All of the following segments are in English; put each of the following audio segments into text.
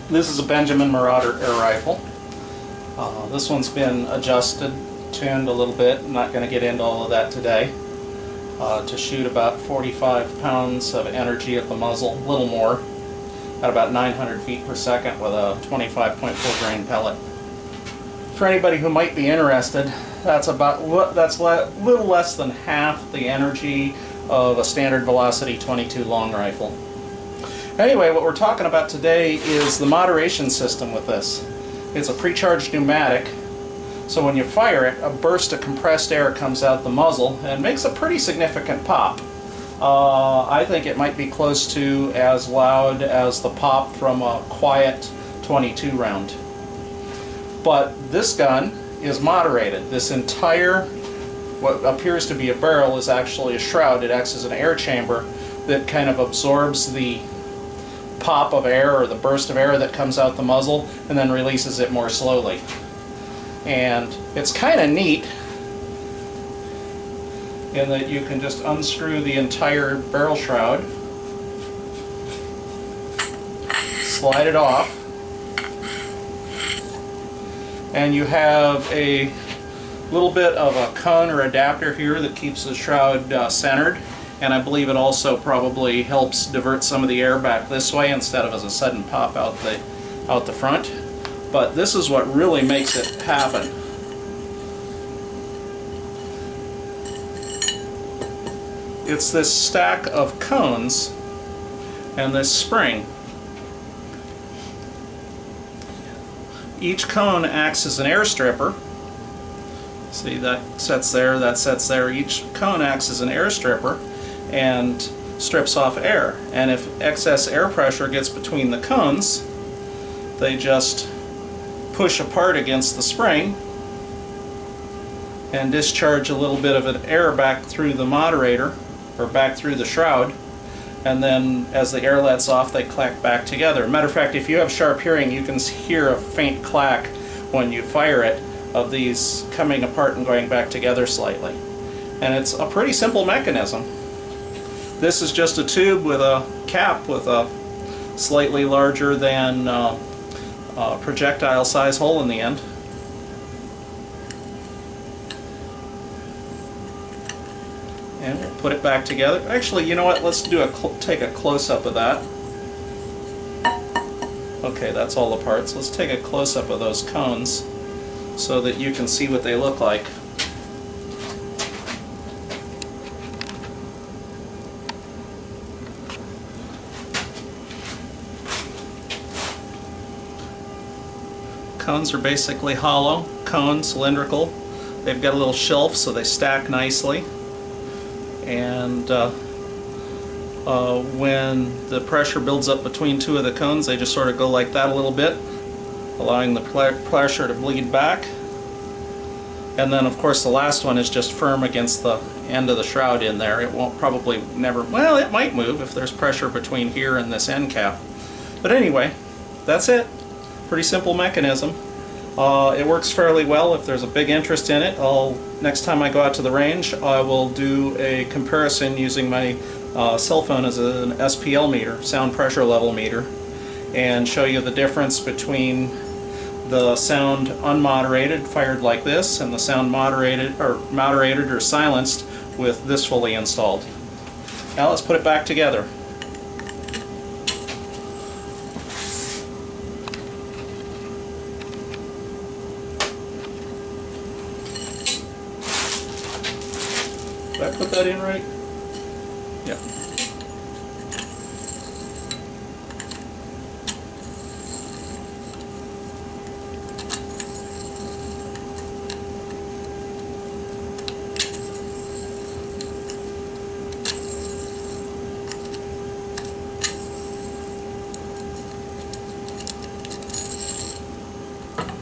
This is a Benjamin Marauder air rifle. This one's been adjusted, tuned a little bit. I'm not going to get into all of that today. To shoot about 45 pounds of energy at the muzzle, a little more, at about 900 feet per second with a 25.4 grain pellet. For anybody who might be interested, that's a little less than half the energy of a standard velocity 22 long rifle. Anyway, what we're talking about today is the moderation system with this. It's a pre-charged pneumatic, so when you fire it, a burst of compressed air comes out the muzzle and makes a pretty significant pop. I think it might be close to as loud as the pop from a quiet 22 round. But this gun is moderated. This entire, what appears to be a barrel, is actually a shroud. It acts as an air chamber that kind of absorbs the pop of air or the burst of air that comes out the muzzle and then releases it more slowly. And it's kind of neat in that you can just unscrew the entire barrel shroud, slide it off, and you have a little bit of a cone or adapter here that keeps the shroud centered. And I believe it also probably helps divert some of the air back this way instead of as a sudden pop out the front. But this is what really makes it happen. It's this stack of cones and this spring. Each cone acts as an air stripper. See, that sets there, that sets there. Each cone acts as an air stripper and strips off air. And if excess air pressure gets between the cones, they just push apart against the spring and discharge a little bit of an air back through the moderator, or back through the shroud, and then as the air lets off, they clack back together. Matter of fact, if you have sharp hearing, you can hear a faint clack when you fire it of these coming apart and going back together slightly. And it's a pretty simple mechanism. This is just a tube with a cap with a slightly larger than projectile size hole in the end. And we'll put it back together. Actually, you know what? Let's do take a close-up of that. Okay, that's all the parts. Let's take a close-up of those cones so that you can see what they look like. Cones are basically hollow, cone, cylindrical. They've got a little shelf so they stack nicely. And when the pressure builds up between two of the cones, they just sort of go like that a little bit, allowing the pressure to bleed back. And then of course the last one is just firm against the end of the shroud in there. It won't probably never, well, it might move if there's pressure between here and this end cap. But anyway, that's it. Pretty simple mechanism. It works fairly well. If there's a big interest in it, next time I go out to the range, I will do a comparison using my cell phone as an SPL meter, sound pressure level meter, and show you the difference between the sound unmoderated, fired like this, and the sound moderated or silenced with this fully installed. Now let's put it back together. Did I put that in right? Yeah.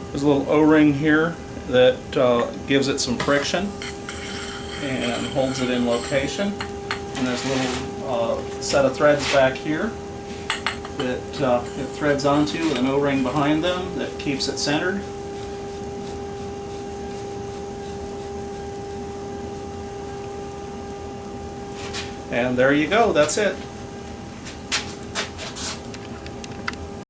There's a little O-ring here that gives it some friction and holds it in location. And there's a little set of threads back here that it threads onto with an O-ring behind them that keeps it centered. And there you go, that's it.